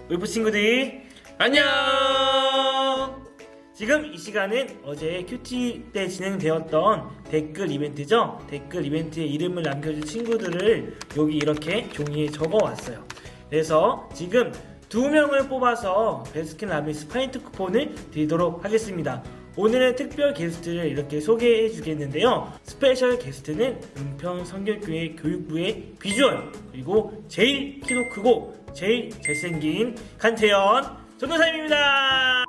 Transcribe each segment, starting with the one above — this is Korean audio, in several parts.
울프 친구들 안녕. 지금 이 시간은 어제 큐티 때 진행되었던 댓글 이벤트죠. 댓글 이벤트에 이름을 남겨준 친구들을 여기 이렇게 종이에 적어왔어요. 그래서 지금 2명을 뽑아서 베스킨라빈스 파인트 쿠폰을 드리도록 하겠습니다. 오늘은 특별 게스트를 이렇게 소개해 주겠는데요. 스페셜 게스트는 은평 성결교회 교육부의 비주얼, 그리고 제일 키도 크고 제일 잘생긴 간태현 전도사님입니다.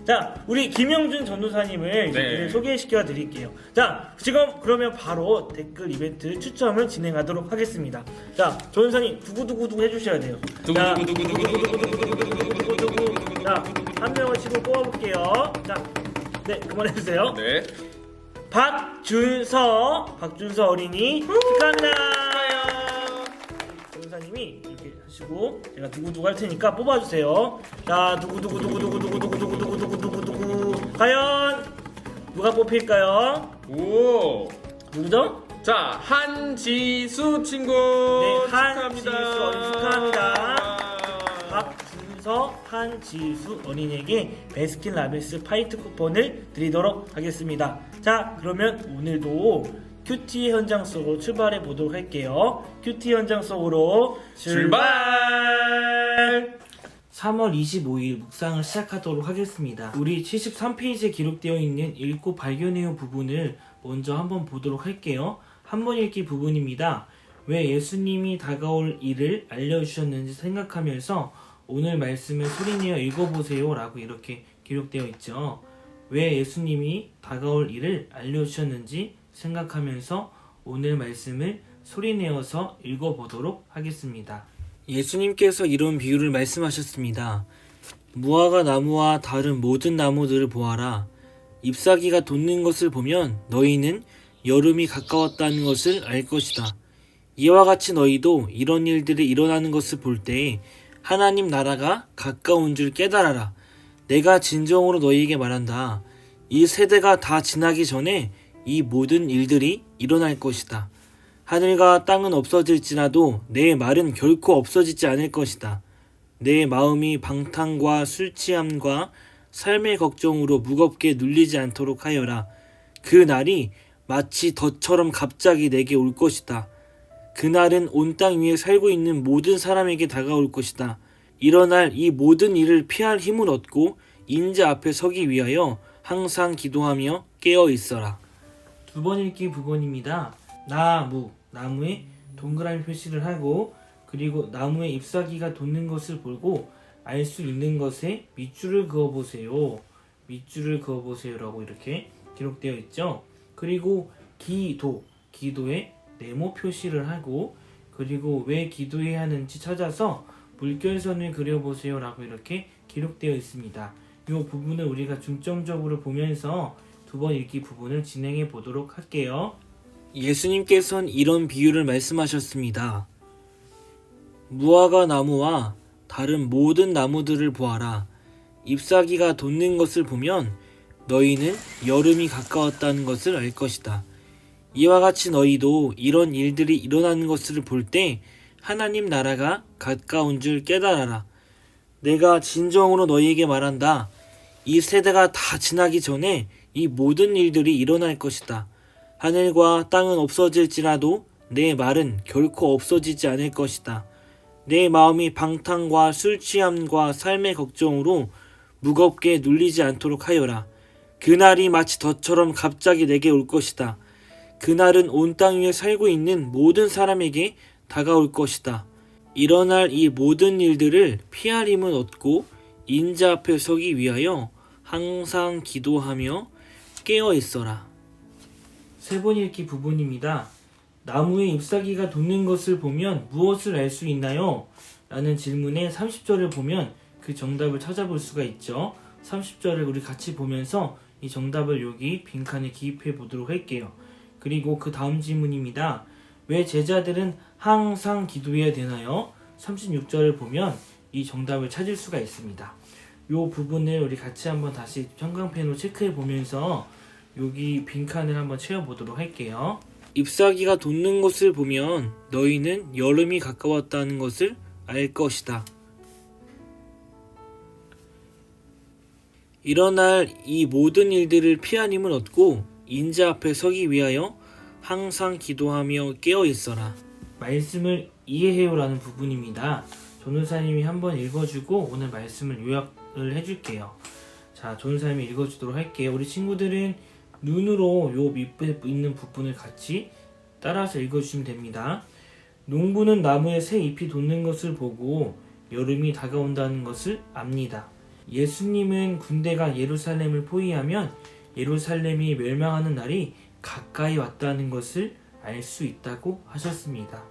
자, 우리 김영준 전도사님을 네. 소개시켜 드릴게요. 자, 지금 그러면 바로 댓글 이벤트 추첨을 진행하도록 하겠습니다. 자, 전도사님 두구두구두구 해주셔야 돼요. 자, 두구두구두구. 자, 한 명을 지금 뽑아볼게요. 자, 네, 그만해주세요. 네. 박준서 어린이 축하합니다. 전도사님이 이렇게 하시고 제가 두구두구 할 테니까 뽑아주세요. 자, 두구두구두구두구두구두구두구두구두구 과연 누가 뽑힐까요? 오. 누구죠? 자, 한지수 친구. 네, 축하합니다. 한지수 어린이 축하합니다. 박준서 한지수 어린이에게 베스킨라빈스 파인트 쿠폰을 드리도록 하겠습니다. 자, 그러면 오늘도 큐티 현장 속으로 출발해 보도록 할게요. 큐티 현장 속으로 출발! 3월 25일 묵상을 시작하도록 하겠습니다. 우리 73페이지에 기록되어 있는 읽고 발견해요 부분을 먼저 한번 보도록 할게요. 한번 읽기 부분입니다. 왜 예수님이 다가올 일을 알려주셨는지 생각하면서 오늘 말씀을 소리내어 읽어보세요 라고 이렇게 기록되어 있죠. 왜 예수님이 다가올 일을 알려주셨는지 생각하면서 오늘 말씀을 소리내어서 읽어보도록 하겠습니다. 예수님께서 이런 비유를 말씀하셨습니다. 무화과 나무와 다른 모든 나무들을 보아라. 잎사귀가 돋는 것을 보면 너희는 여름이 가까웠다는 것을 알 것이다. 이와 같이 너희도 이런 일들이 일어나는 것을 볼 때에 하나님 나라가 가까운 줄 깨달아라. 내가 진정으로 너희에게 말한다. 이 세대가 다 지나기 전에 이 모든 일들이 일어날 것이다. 하늘과 땅은 없어질지라도 내 말은 결코 없어지지 않을 것이다. 내 마음이 방탕과 술 취함과 삶의 걱정으로 무겁게 눌리지 않도록 하여라. 그 날이 마치 덫처럼 갑자기 내게 올 것이다. 그날은 온 땅 위에 살고 있는 모든 사람에게 다가올 것이다. 일어날 이 모든 일을 피할 힘을 얻고 인자 앞에 서기 위하여 항상 기도하며 깨어 있어라. 두 번 읽기 부분입니다. 나무에 동그라미 표시를 하고 그리고 나무에 잎사귀가 돋는 것을 보고 알 수 있는 것에 밑줄을 그어보세요. 밑줄을 그어보세요 라고 이렇게 기록되어 있죠. 그리고 기도에 네모 표시를 하고 그리고 왜 기도해야 하는지 찾아서 물결선을 그려보세요 라고 이렇게 기록되어 있습니다. 이 부분을 우리가 중점적으로 보면서 두 번 읽기 부분을 진행해 보도록 할게요. 예수님께서는 이런 비유를 말씀하셨습니다. 무화과 나무와 다른 모든 나무들을 보아라. 잎사귀가 돋는 것을 보면 너희는 여름이 가까웠다는 것을 알 것이다. 이와 같이 너희도 이런 일들이 일어나는 것을 볼 때 하나님 나라가 가까운 줄 깨달아라. 내가 진정으로 너희에게 말한다. 이 세대가 다 지나기 전에 이 모든 일들이 일어날 것이다. 하늘과 땅은 없어질지라도 내 말은 결코 없어지지 않을 것이다. 내 마음이 방탕과 술 취함과 삶의 걱정으로 무겁게 눌리지 않도록 하여라. 그날이 마치 덫처럼 갑자기 내게 올 것이다. 그날은 온 땅 위에 살고 있는 모든 사람에게 다가올 것이다. 일어날 이 모든 일들을 피할 힘을 얻고 인자 앞에 서기 위하여 항상 기도하며 깨어 있어라. 세 번 읽기 부분입니다. 나무에 잎사귀가 돋는 것을 보면 무엇을 알 수 있나요? 라는 질문에 30절을 보면 그 정답을 찾아볼 수가 있죠. 30절을 우리 같이 보면서 이 정답을 여기 빈칸에 기입해 보도록 할게요. 그리고 그 다음 질문입니다. 왜 제자들은 항상 기도해야 되나요? 36절을 보면 이 정답을 찾을 수가 있습니다. 이 부분을 우리 같이 한번 다시 형광펜으로 체크해 보면서 여기 빈칸을 한번 채워보도록 할게요. 잎사귀가 돋는 것을 보면 너희는 여름이 가까웠다는 것을 알 것이다. 일어날 이 모든 일들을 피하님을 얻고 인자 앞에 서기 위하여 항상 기도하며 깨어 있어라. 말씀을 이해해요라는 부분입니다. 전도사님이 한번 읽어주고 오늘 말씀을 요약을 해줄게요. 자, 전도사님이 읽어주도록 할게요. 우리 친구들은 눈으로 요 밑에 있는 부분을 같이 따라서 읽어주시면 됩니다. 농부는 나무에 새 잎이 돋는 것을 보고 여름이 다가온다는 것을 압니다. 예수님은 군대가 예루살렘을 포위하면 예루살렘이 멸망하는 날이 가까이 왔다는 것을 알 수 있다고 하셨습니다.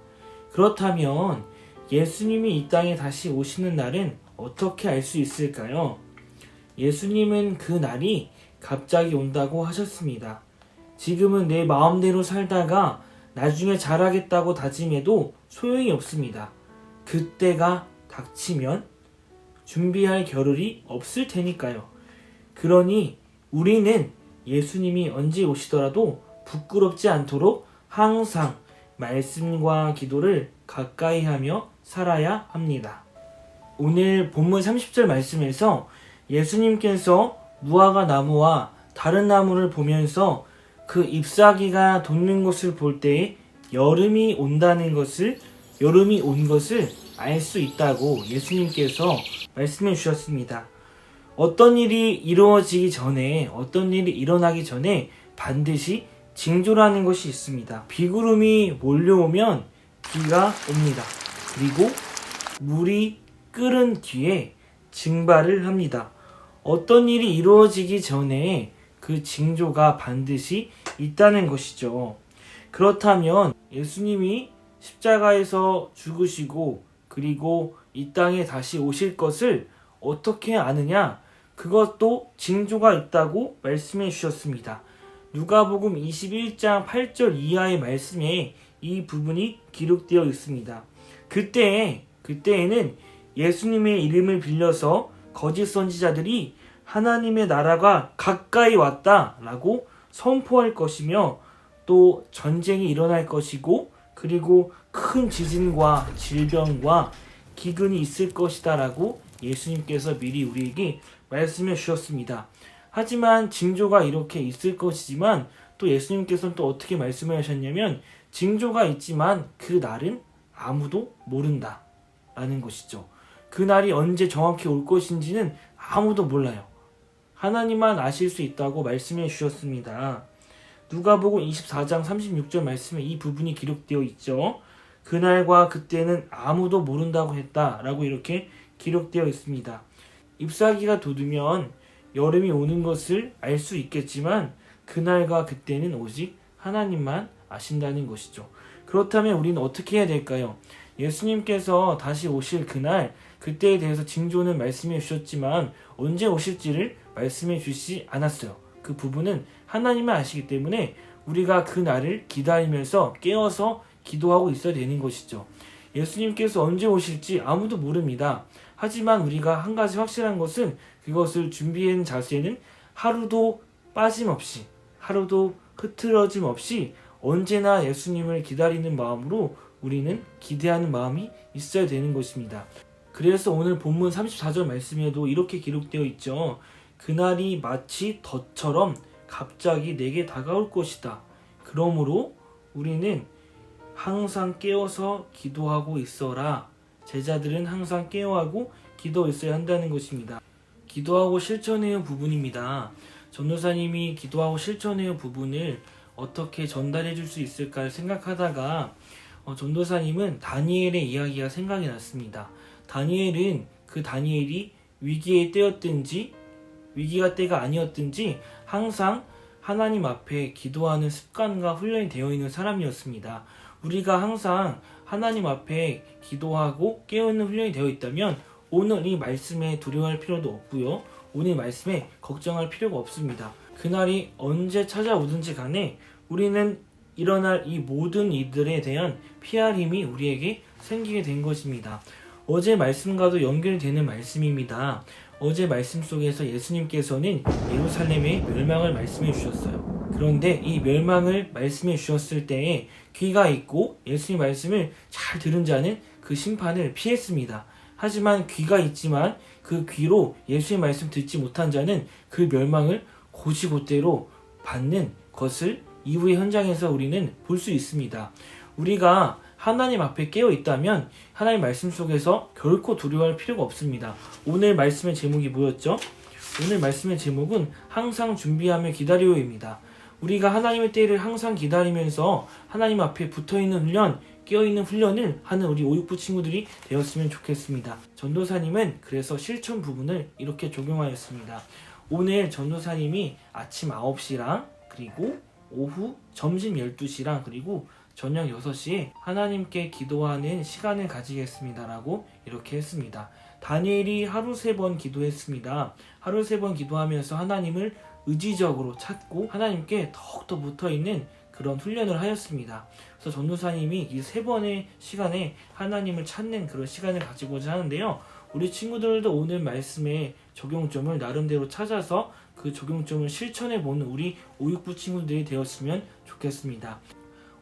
그렇다면 예수님이 이 땅에 다시 오시는 날은 어떻게 알 수 있을까요? 예수님은 그 날이 갑자기 온다고 하셨습니다. 지금은 내 마음대로 살다가 나중에 잘하겠다고 다짐해도 소용이 없습니다. 그때가 닥치면 준비할 겨를이 없을 테니까요. 그러니 우리는 예수님이 언제 오시더라도 부끄럽지 않도록 항상 말씀과 기도를 가까이 하며 살아야 합니다. 오늘 본문 30절 말씀에서 예수님께서 무화과 나무와 다른 나무를 보면서 그 잎사귀가 돋는 것을 볼 때에 여름이 온 것을 알 수 있다고 예수님께서 말씀해 주셨습니다. 어떤 일이 이루어지기 전에, 어떤 일이 일어나기 전에 반드시 징조라는 것이 있습니다. 비구름이 몰려오면 비가 옵니다. 그리고 물이 끓은 뒤에 증발을 합니다. 어떤 일이 이루어지기 전에 그 징조가 반드시 있다는 것이죠. 그렇다면 예수님이 십자가에서 죽으시고 그리고 이 땅에 다시 오실 것을 어떻게 아느냐? 그것도 징조가 있다고 말씀해 주셨습니다. 누가복음 21장 8절 이하의 말씀에 이 부분이 기록되어 있습니다. 그때에는 예수님의 이름을 빌려서 거짓 선지자들이 하나님의 나라가 가까이 왔다라고 선포할 것이며 또 전쟁이 일어날 것이고 그리고 큰 지진과 질병과 기근이 있을 것이다라고 예수님께서 미리 우리에게 말씀해 주셨습니다. 하지만 징조가 이렇게 있을 것이지만 또 예수님께서는 또 어떻게 말씀을 하셨냐면 징조가 있지만 그 날은 아무도 모른다 라는 것이죠. 그 날이 언제 정확히 올 것인지는 아무도 몰라요. 하나님만 아실 수 있다고 말씀해 주셨습니다. 누가복음 24장 36절 말씀에 이 부분이 기록되어 있죠. 그날과 그때는 아무도 모른다고 했다라고 이렇게 기록되어 있습니다. 잎사귀가 돋으면 여름이 오는 것을 알 수 있겠지만 그날과 그때는 오직 하나님만 아신다는 것이죠. 그렇다면 우리는 어떻게 해야 될까요? 예수님께서 다시 오실 그날, 그때에 대해서 징조는 말씀해 주셨지만 언제 오실지를 말씀해 주시지 않았어요. 그 부분은 하나님만 아시기 때문에 우리가 그 날을 기다리면서 깨어서 기도하고 있어야 되는 것이죠. 예수님께서 언제 오실지 아무도 모릅니다. 하지만 우리가 한 가지 확실한 것은 그것을 준비하는 자세는 하루도 빠짐없이, 하루도 흐트러짐 없이 언제나 예수님을 기다리는 마음으로 우리는 기대하는 마음이 있어야 되는 것입니다. 그래서 오늘 본문 34절 말씀에도 이렇게 기록되어 있죠. 그날이 마치 덫처럼 갑자기 내게 다가올 것이다. 그러므로 우리는 항상 깨어서 기도하고 있어라. 제자들은 항상 깨어하고 기도 있어야 한다는 것입니다. 기도하고 실천해요 부분입니다. 전도사님이 기도하고 실천해요 부분을 어떻게 전달해 줄 수 있을까 생각하다가 전도사님은 다니엘의 이야기가 생각이 났습니다. 다니엘이 위기의 때였든지 위기가 때가 아니었든지 항상 하나님 앞에 기도하는 습관과 훈련이 되어 있는 사람이었습니다. 우리가 항상 하나님 앞에 기도하고 깨어있는 훈련이 되어 있다면 오늘 이 말씀에 두려워할 필요도 없고요. 오늘 말씀에 걱정할 필요가 없습니다. 그날이 언제 찾아오든지 간에 우리는 일어날 이 모든 일들에 대한 피할 힘이 우리에게 생기게 된 것입니다. 어제 말씀과도 연결되는 말씀입니다. 어제 말씀 속에서 예수님께서는 예루살렘의 멸망을 말씀해 주셨어요. 그런데 이 멸망을 말씀해 주셨을 때에 귀가 있고 예수님 말씀을 잘 들은 자는 그 심판을 피했습니다. 하지만 귀가 있지만 그 귀로 예수님 말씀 듣지 못한 자는 그 멸망을 곧이곧대로 받는 것을 이후의 현장에서 우리는 볼 수 있습니다. 우리가 하나님 앞에 깨어 있다면 하나님 말씀 속에서 결코 두려워할 필요가 없습니다. 오늘 말씀의 제목이 뭐였죠? 오늘 말씀의 제목은 항상 준비하며 기다려요입니다. 우리가 하나님의 때를 항상 기다리면서 하나님 앞에 붙어있는 훈련, 깨어있는 훈련을 하는 우리 오육부 친구들이 되었으면 좋겠습니다. 전도사님은 그래서 실천 부분을 이렇게 적용하였습니다. 오늘 전도사님이 아침 9시랑 그리고 오후 점심 12시랑 그리고 저녁 6시에 하나님께 기도하는 시간을 가지겠습니다라고 이렇게 했습니다. 다니엘이 하루 3번 기도했습니다. 하루 3번 기도하면서 하나님을 의지적으로 찾고 하나님께 더욱더 붙어있는 그런 훈련을 하였습니다. 그래서 전도사님이 이 3번의 시간에 하나님을 찾는 그런 시간을 가지고자 하는데요. 우리 친구들도 오늘 말씀의 적용점을 나름대로 찾아서 그 적용점을 실천해보는 우리 오육부 친구들이 되었으면 좋겠습니다.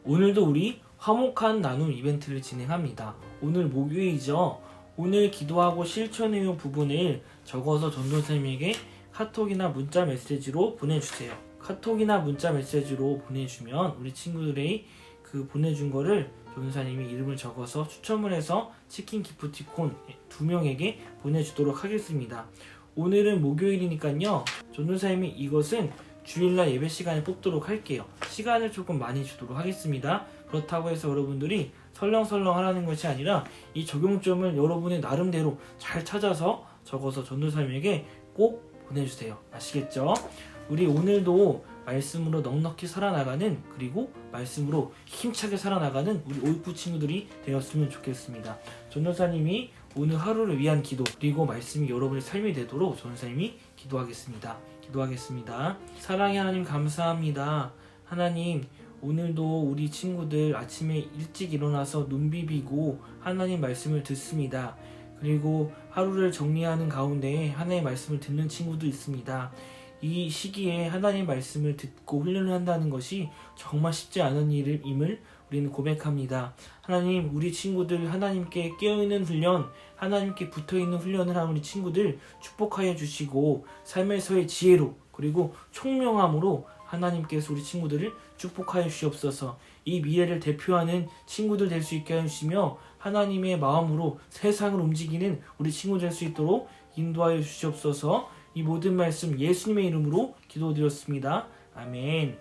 오늘도 우리 화목한 나눔 이벤트를 진행합니다. 오늘 목요일이죠. 오늘 기도하고 실천해온 부분을 적어서 전도사님에게 카톡이나 문자 메시지로 보내주세요. 카톡이나 문자 메시지로 보내주면 우리 친구들이 그 보내준 거를 전도사님이 이름을 적어서 추첨을 해서 치킨 기프티콘 2명에게 보내주도록 하겠습니다. 오늘은 목요일이니까요. 전도사님이 이것은 주일날 예배 시간에 뽑도록 할게요. 시간을 조금 많이 주도록 하겠습니다. 그렇다고 해서 여러분들이 설렁설렁 하라는 것이 아니라 이 적용점을 여러분의 나름대로 잘 찾아서 적어서 전도사님에게 꼭 보내주세요. 아시겠죠? 우리 오늘도 말씀으로 넉넉히 살아나가는 그리고 말씀으로 힘차게 살아나가는 우리 오육부 친구들이 되었으면 좋겠습니다. 전도사님이 오늘 하루를 위한 기도 그리고 말씀이 여러분의 삶이 되도록 전도사님이 기도하겠습니다. 사랑의 하나님 감사합니다. 하나님 오늘도 우리 친구들 아침에 일찍 일어나서 눈 비비고 하나님 말씀을 듣습니다. 그리고 하루를 정리하는 가운데 하나님의 말씀을 듣는 친구도 있습니다. 이 시기에 하나님의 말씀을 듣고 훈련을 한다는 것이 정말 쉽지 않은 일임을 우리는 고백합니다. 하나님, 우리 친구들 하나님께 깨어있는 훈련, 하나님께 붙어있는 훈련을 하는 우리 친구들 축복하여 주시고 삶에서의 지혜로 그리고 총명함으로 하나님께서 우리 친구들을 축복하여 주시옵소서. 이 미래를 대표하는 친구들 될 수 있게 해주시며 하나님의 마음으로 세상을 움직이는 우리 친구들 될 수 있도록 인도하여 주시옵소서. 이 모든 말씀 예수님의 이름으로 기도드렸습니다. 아멘.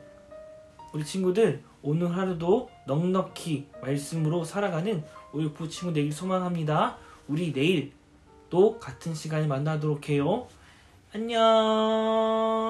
우리 친구들 오늘 하루도 넉넉히 말씀으로 살아가는 오육부 친구 되길 소망합니다. 우리 내일 또 같은 시간에 만나도록 해요. 안녕.